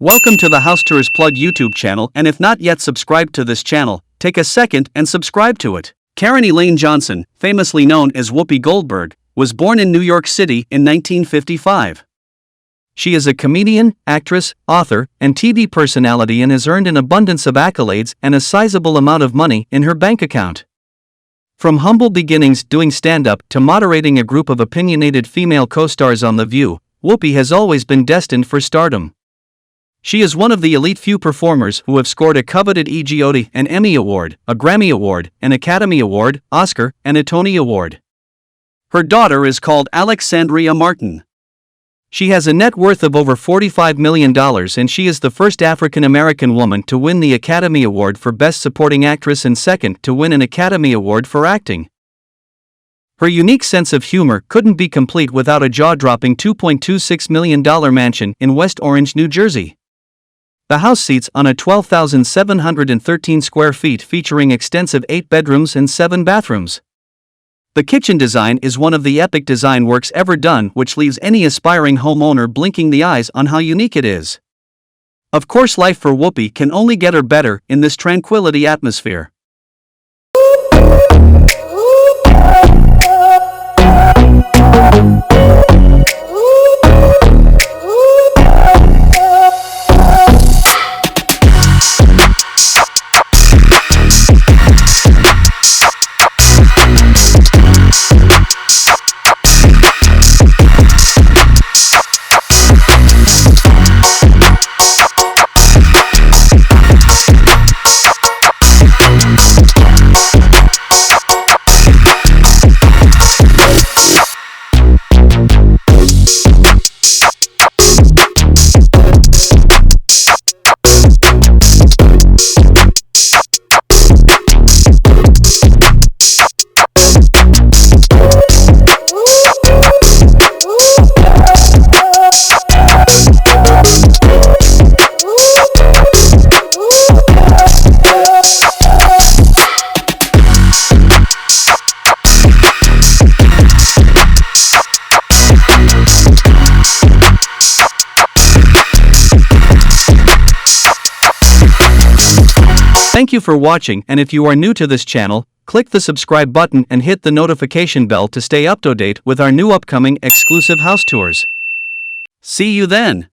Welcome to the House Tours Plug YouTube channel, and if not yet subscribed to this channel, take a second and subscribe to it. Caryn Elaine Johnson, famously known as Whoopi Goldberg, was born in New York City in 1955. She is a comedian, actress, author, and TV personality and has earned an abundance of accolades and a sizable amount of money in her bank account. From humble beginnings doing stand-up to moderating a group of opinionated female co-stars on The View, Whoopi has always been destined for stardom. She is one of the elite few performers who have scored a coveted EGOT, an Emmy Award, a Grammy Award, an Academy Award, Oscar, and a Tony Award. Her daughter is called Alexandrea Martin. She has a net worth of over $45 million and she is the first African-American woman to win the Academy Award for Best Supporting Actress and second to win an Academy Award for acting. Her unique sense of humor couldn't be complete without a jaw-dropping $2.26 million mansion in West Orange, New Jersey. The house seats on a 12,713 square feet featuring extensive 8 bedrooms and 7 bathrooms. The kitchen design is one of the epic design works ever done, which leaves any aspiring homeowner blinking the eyes on how unique it is. Of course, life for Whoopi can only get her better in this tranquility atmosphere. Thank you for watching, and if you are new to this channel, click the subscribe button and hit the notification bell to stay up to date with our new upcoming exclusive house tours. See you then!